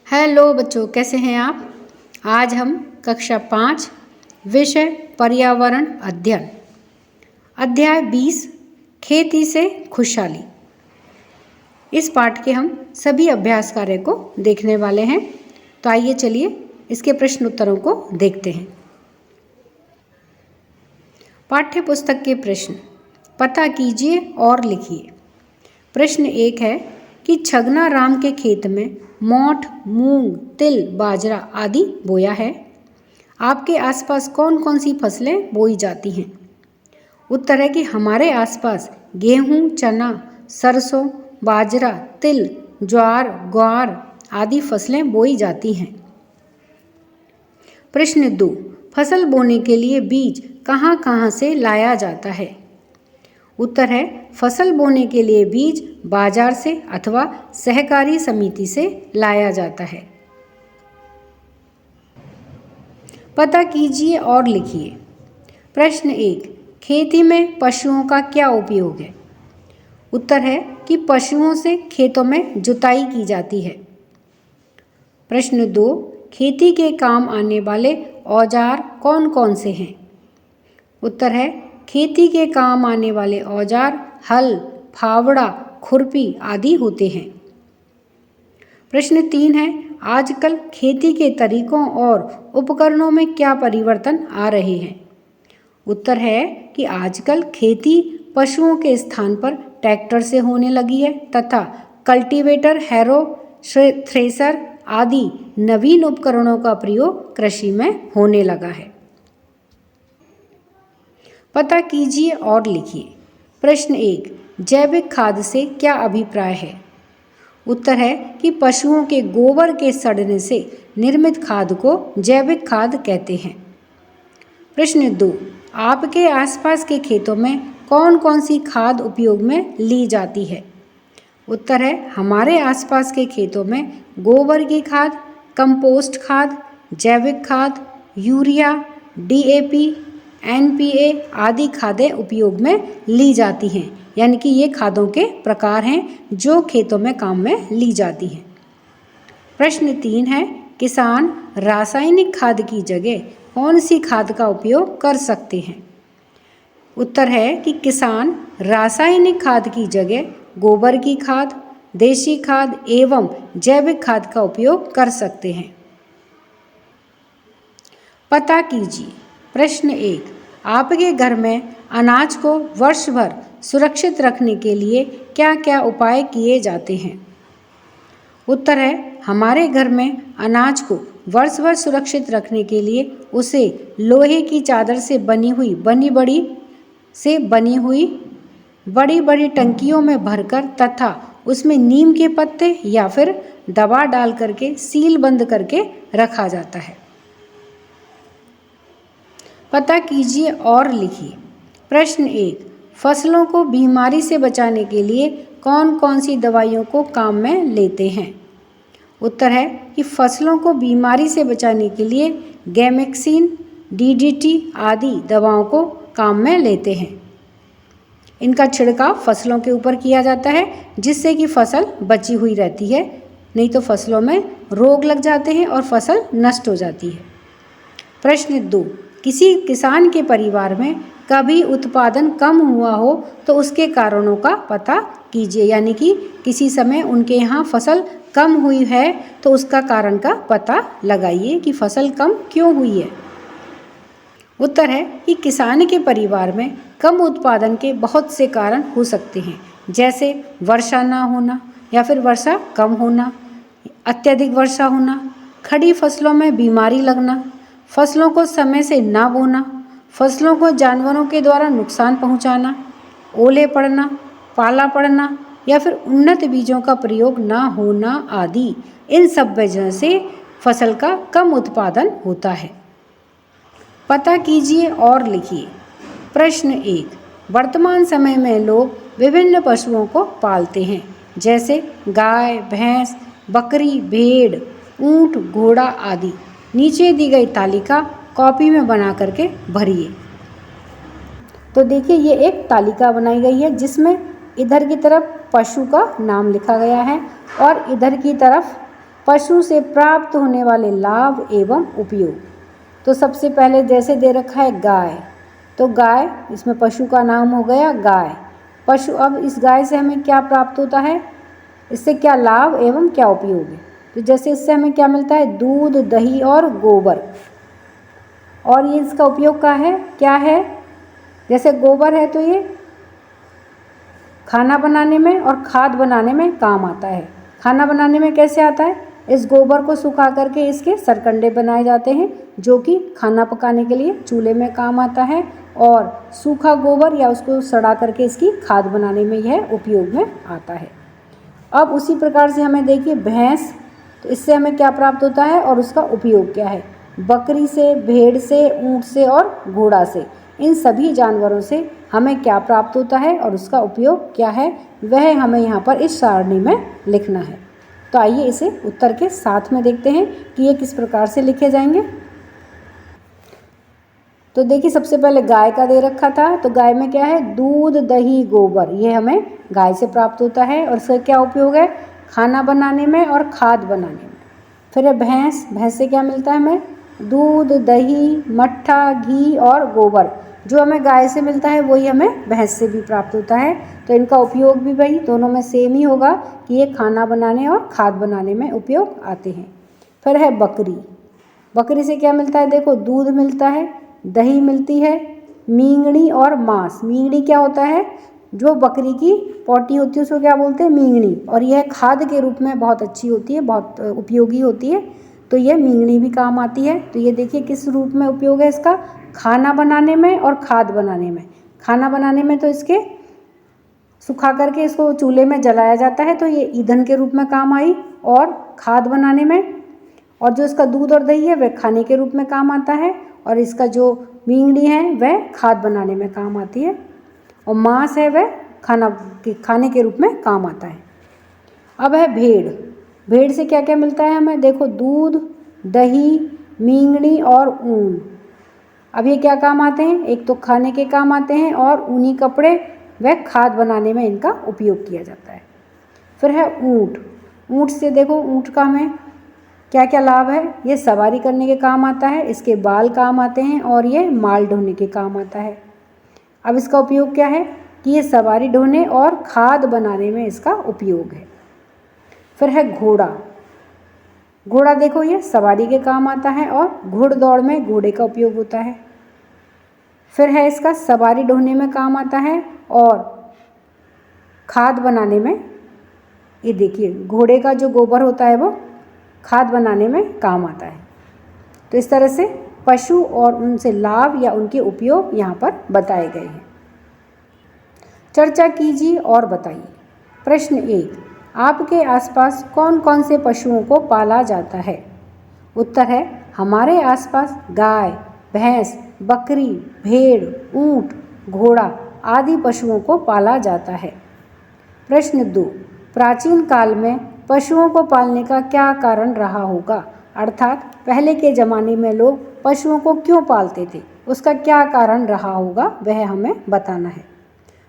Hello बच्चों, कैसे हैं आप। आज हम कक्षा 5 विषय पर्यावरण अध्ययन अध्याय 20 खेती से खुशहाली इस पाठ के हम सभी अभ्यास कार्य को देखने वाले हैं। तो आइए चलिए इसके प्रश्न उत्तरों को देखते हैं। पाठ्य पुस्तक के प्रश्न पता कीजिए और लिखिए। प्रश्न 1 है कि छगना राम के खेत में मोठ, मूंग, तिल, बाजरा आदि बोया है। आपके आसपास कौन कौन सी फसलें बोई जाती हैं। उत्तर है कि हमारे आसपास गेहूं, चना, सरसों, बाजरा, तिल, ज्वार, ग्वार आदि फसलें बोई जाती हैं। प्रश्न 2 फसल बोने के लिए बीज कहाँ कहाँ से लाया जाता है। उत्तर है फसल बोने के लिए बीज बाजार से अथवा सहकारी समिति से लाया जाता है। पता कीजिए और लिखिए। प्रश्न 1 खेती में पशुओं का क्या उपयोग है। उत्तर है कि पशुओं से खेतों में जुताई की जाती है। प्रश्न 2 खेती के काम आने वाले औजार कौन कौन से हैं। उत्तर है खेती के काम आने वाले औजार हल, फावड़ा, खुरपी आदि होते हैं। प्रश्न 3 है आजकल खेती के तरीकों और उपकरणों में क्या परिवर्तन आ रहे हैं। उत्तर है कि आजकल खेती पशुओं के स्थान पर ट्रैक्टर से होने लगी है तथा कल्टीवेटर, हैरो, थ्रेसर आदि नवीन उपकरणों का प्रयोग कृषि में होने लगा है। पता कीजिए और लिखिए। प्रश्न 1 जैविक खाद से क्या अभिप्राय है। उत्तर है कि पशुओं के गोबर के सड़ने से निर्मित खाद को जैविक खाद कहते हैं। प्रश्न 2 आपके आसपास के खेतों में कौन कौन सी खाद उपयोग में ली जाती है। उत्तर है हमारे आसपास के खेतों में गोबर की खाद, कंपोस्ट खाद, जैविक खाद, यूरिया, DAP, NPA आदि खादें उपयोग में ली जाती हैं। यानी कि ये खादों के प्रकार हैं जो खेतों में काम में ली जाती हैं। प्रश्न 3 है किसान रासायनिक खाद की जगह कौन सी खाद का उपयोग कर सकते हैं। उत्तर है कि किसान रासायनिक खाद की जगह गोबर की खाद, देशी खाद एवं जैविक खाद का उपयोग कर सकते हैं। पता कीजिए। प्रश्न 1 आपके घर में अनाज को वर्ष भर सुरक्षित रखने के लिए क्या क्या उपाय किए जाते हैं। उत्तर है हमारे घर में अनाज को वर्ष भर सुरक्षित रखने के लिए उसे लोहे की चादर से बनी हुई बड़ी बड़ी टंकियों में भरकर तथा उसमें नीम के पत्ते या फिर दवा डाल करके सील बंद करके रखा जाता है। पता कीजिए और लिखिए। प्रश्न 1 फसलों को बीमारी से बचाने के लिए कौन कौन सी दवाइयों को काम में लेते हैं। उत्तर है कि फसलों को बीमारी से बचाने के लिए गैमेक्सिन, DDT आदि दवाओं को काम में लेते हैं। इनका छिड़काव फसलों के ऊपर किया जाता है जिससे कि फसल बची हुई रहती है, नहीं तो फसलों में रोग लग जाते हैं और फसल नष्ट हो जाती है। प्रश्न 2 किसी किसान के परिवार में कभी उत्पादन कम हुआ हो तो उसके कारणों का पता कीजिए। यानी कि किसी समय उनके यहाँ फसल कम हुई है तो उसका कारण का पता लगाइए कि फसल कम क्यों हुई है। उत्तर है कि किसान के परिवार में कम उत्पादन के बहुत से कारण हो सकते हैं, जैसे वर्षा ना होना या फिर वर्षा कम होना, अत्यधिक वर्षा होना, खड़ी फसलों में बीमारी लगना, फसलों को समय से ना बोना, फसलों को जानवरों के द्वारा नुकसान पहुंचाना, ओले पड़ना, पाला पड़ना या फिर उन्नत बीजों का प्रयोग ना होना आदि। इन सब वजह से फसल का कम उत्पादन होता है। पता कीजिए और लिखिए। प्रश्न 1 वर्तमान समय में लोग विभिन्न पशुओं को पालते हैं, जैसे गाय, भैंस, बकरी, भेड़, ऊंट, घोड़ा आदि। नीचे दी गई तालिका कॉपी में बना करके भरिए। तो देखिए ये एक तालिका बनाई गई है जिसमें इधर की तरफ पशु का नाम लिखा गया है और इधर की तरफ पशु से प्राप्त होने वाले लाभ एवं उपयोग। तो सबसे पहले जैसे दे रखा है गाय, तो गाय, इसमें पशु का नाम हो गया गाय। पशु, अब इस गाय से हमें क्या प्राप्त होता है, इससे क्या लाभ एवं क्या उपयोग है। तो जैसे इससे हमें क्या मिलता है, दूध, दही और गोबर। और ये इसका उपयोग क्या है, जैसे गोबर है तो ये खाना बनाने में और खाद बनाने में काम आता है। खाना बनाने में कैसे आता है, इस गोबर को सुखा करके इसके सरकंडे बनाए जाते हैं जो कि खाना पकाने के लिए चूल्हे में काम आता है, और सूखा गोबर या उसको सड़ा करके इसकी खाद बनाने में यह उपयोग में आता है। अब उसी प्रकार से हमें देखिए भैंस, तो इससे हमें क्या प्राप्त होता है और उसका उपयोग क्या है। बकरी से, भेड़ से, ऊँट से और घोड़ा से, इन सभी जानवरों से हमें क्या प्राप्त होता है और उसका उपयोग क्या है, वह हमें यहाँ पर इस सारणी में लिखना है। तो आइए इसे उत्तर के साथ में देखते हैं कि ये किस प्रकार से लिखे जाएंगे। तो देखिए सबसे पहले गाय का दे रखा था, तो गाय में क्या है, दूध, दही, गोबर, ये हमें गाय से प्राप्त होता है और इसका क्या उपयोग है, खाना बनाने में और खाद बनाने में। फिर है भैंस, भैंस से क्या मिलता है हमें, दूध, दही, मट्ठा, घी और गोबर। जो हमें गाय से मिलता है वही हमें भैंस से भी प्राप्त होता है, तो इनका उपयोग भी वही दोनों में सेम ही होगा कि ये खाना बनाने और खाद बनाने में उपयोग आते हैं। फिर है बकरी, बकरी से क्या मिलता है, देखो दूध मिलता है, दही मिलती है, मींगनी और मांस। मींगनी क्या होता है, जो बकरी की पोटी होती है उसको क्या बोलते हैं, मींगनी, और यह खाद के रूप में बहुत अच्छी होती है, बहुत उपयोगी होती है, तो यह मींगनी भी काम आती है। तो ये देखिए किस रूप में उपयोग है इसका, खाना बनाने में और खाद बनाने में। खाना बनाने में तो इसके सुखा करके इसको चूल्हे में जलाया जाता है, तो ये ईंधन के रूप में काम आई, और खाद बनाने में, और जो इसका दूध और दही है वह खाने के रूप में काम आता है, और इसका जो मींगनी है वह खाद बनाने में काम आती है, और मांस है वह खाने के रूप में काम आता है। अब है भेड़, भेड़ से क्या क्या मिलता है हमें, देखो दूध, दही, मींगनी और ऊन। अब ये क्या काम आते हैं, एक तो खाने के काम आते हैं, और ऊनी कपड़े वह खाद बनाने में इनका उपयोग किया जाता है। फिर है ऊँट, ऊँट से देखो ऊँट का हमें क्या क्या लाभ है, ये सवारी करने के काम आता है, इसके बाल काम आते हैं, और ये माल ढोने के काम आता है। अब इसका उपयोग क्या है कि ये सवारी ढोने और खाद बनाने में इसका उपयोग है। फिर है घोड़ा, घोड़ा देखो ये सवारी के काम आता है, और घुड़दौड़ में घोड़े का उपयोग होता है। फिर है इसका सवारी ढोने में काम आता है, और खाद बनाने में, ये देखिए घोड़े का जो गोबर होता है वो खाद बनाने में काम आता है। तो इस तरह से पशु और उनसे लाभ या उनके उपयोग यहाँ पर बताए गए हैं। चर्चा कीजिए और बताइए। प्रश्न 1, आपके आसपास कौन कौन से पशुओं को पाला जाता है। उत्तर है, हमारे आसपास गाय, भैंस, बकरी, भेड़, ऊँट, घोड़ा आदि पशुओं को पाला जाता है। प्रश्न 2, प्राचीन काल में पशुओं को पालने का क्या कारण रहा होगा, अर्थात पहले के ज़माने में लोग पशुओं को क्यों पालते थे, उसका क्या कारण रहा होगा वह हमें बताना है।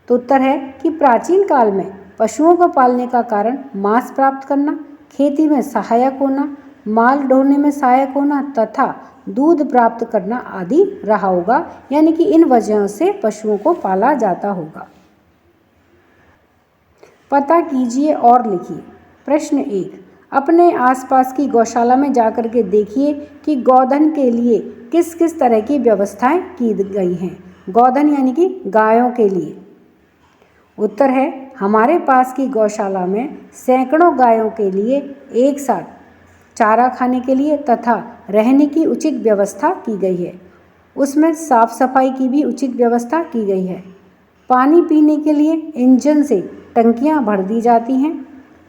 तो उत्तर है कि प्राचीन काल में पशुओं को पालने का कारण मांस प्राप्त करना, खेती में सहायक होना, माल ढोने में सहायक होना तथा दूध प्राप्त करना आदि रहा होगा, यानी कि इन वजहों से पशुओं को पाला जाता होगा। पता कीजिए और लिखिए। प्रश्न 1, अपने आसपास की गौशाला में जाकर के देखिए कि गोधन के लिए किस किस तरह की व्यवस्थाएं की गई हैं। गोधन यानी कि गायों के लिए। उत्तर है, हमारे पास की गौशाला में सैकड़ों गायों के लिए एक साथ चारा खाने के लिए तथा रहने की उचित व्यवस्था की गई है। उसमें साफ सफाई की भी उचित व्यवस्था की गई है। पानी पीने के लिए इंजन से टंकियां भर दी जाती हैं।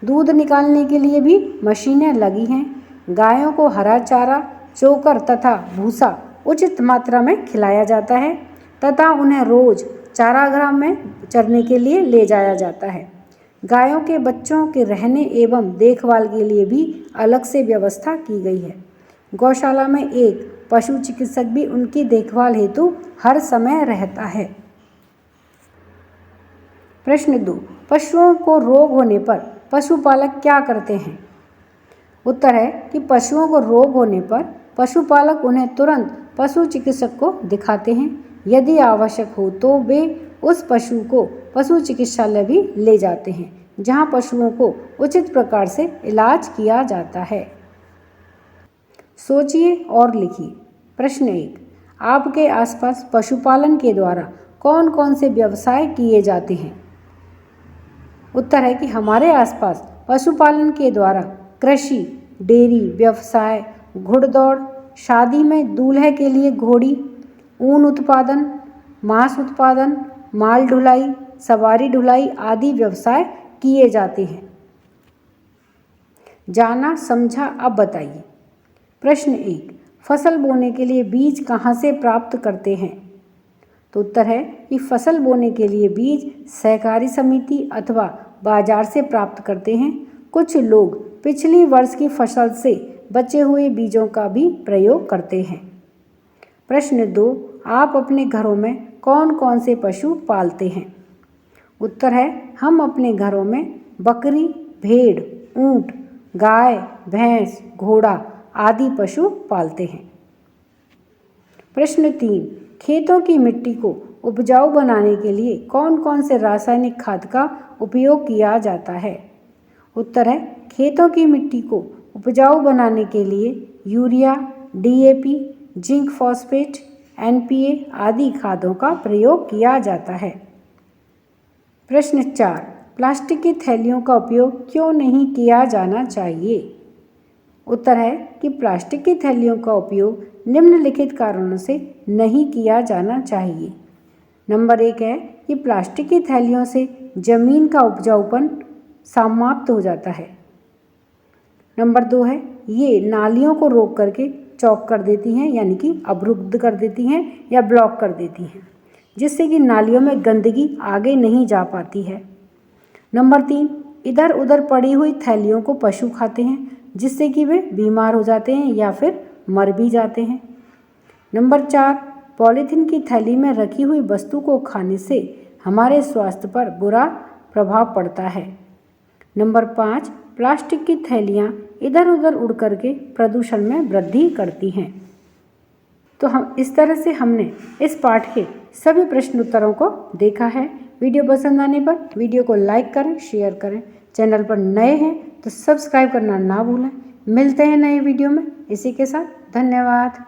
दूध निकालने के लिए भी मशीनें लगी हैं। गायों को हरा चारा, चोकर तथा भूसा उचित मात्रा में खिलाया जाता है तथा उन्हें रोज चारागाह में चरने के लिए ले जाया जाता है। गायों के बच्चों के रहने एवं देखभाल के लिए भी अलग से व्यवस्था की गई है। गौशाला में एक पशु चिकित्सक भी उनकी देखभाल हेतु हर समय रहता है। प्रश्न 2, पशुओं को रोग होने पर पशुपालक क्या करते हैं। उत्तर है कि पशुओं को रोग होने पर पशुपालक उन्हें तुरंत पशु चिकित्सक को दिखाते हैं। यदि आवश्यक हो तो वे उस पशु को पशु चिकित्सालय भी ले जाते हैं, जहां पशुओं को उचित प्रकार से इलाज किया जाता है। सोचिए और लिखिए। प्रश्न 1, आपके आसपास पशुपालन के द्वारा कौन कौन से व्यवसाय किए जाते हैं? उत्तर है कि हमारे आसपास पशुपालन के द्वारा कृषि, डेयरी व्यवसाय, घुड़दौड़, शादी में दूल्हे के लिए घोड़ी, ऊन उत्पादन, मांस उत्पादन, माल ढुलाई, सवारी ढुलाई आदि व्यवसाय किए जाते हैं। जाना समझा, अब बताइए। प्रश्न 1, फसल बोने के लिए बीज कहाँ से प्राप्त करते हैं? तो उत्तर है कि फसल बोने के लिए बीज सहकारी समिति अथवा बाजार से प्राप्त करते हैं। कुछ लोग पिछली वर्ष की फसल से बचे हुए बीजों का भी प्रयोग करते हैं। प्रश्न 2, आप अपने घरों में कौन कौन से पशु पालते हैं? उत्तर है, हम अपने घरों में बकरी, भेड़, ऊंट, गाय, भैंस, घोड़ा आदि पशु पालते हैं। प्रश्न 3, खेतों की मिट्टी को उपजाऊ बनाने के लिए कौन कौन से रासायनिक खाद का उपयोग किया जाता है? उत्तर है, खेतों की मिट्टी को उपजाऊ बनाने के लिए urea, DAP, zinc phosphate, NPA आदि खादों का प्रयोग किया जाता है। प्रश्न 4, प्लास्टिक की थैलियों का उपयोग क्यों नहीं किया जाना चाहिए? उत्तर है कि प्लास्टिक की थैलियों का उपयोग निम्नलिखित कारणों से नहीं किया जाना चाहिए। नंबर 1 है कि प्लास्टिक की थैलियों से जमीन का उपजाऊपन समाप्त हो जाता है। नंबर 2 है, ये नालियों को रोक करके चौक कर देती हैं, यानी कि अवरुद्ध कर देती हैं या ब्लॉक कर देती हैं, जिससे कि नालियों में गंदगी आगे नहीं जा पाती है। नंबर 3, इधर उधर पड़ी हुई थैलियों को पशु खाते हैं, जिससे कि वे बीमार हो जाते हैं या फिर मर भी जाते हैं। नंबर 4, पॉलीथीन की थैली में रखी हुई वस्तु को खाने से हमारे स्वास्थ्य पर बुरा प्रभाव पड़ता है। नंबर 5, प्लास्टिक की थैलियाँ इधर उधर उड़ करके प्रदूषण में वृद्धि करती हैं। तो हम इस तरह से हमने इस पाठ के सभी प्रश्न उत्तरों को देखा है। वीडियो पसंद आने पर वीडियो को लाइक करें, शेयर करें। चैनल पर नए हैं तो सब्सक्राइब करना ना भूलें। मिलते हैं नए वीडियो में। इसी के साथ धन्यवाद।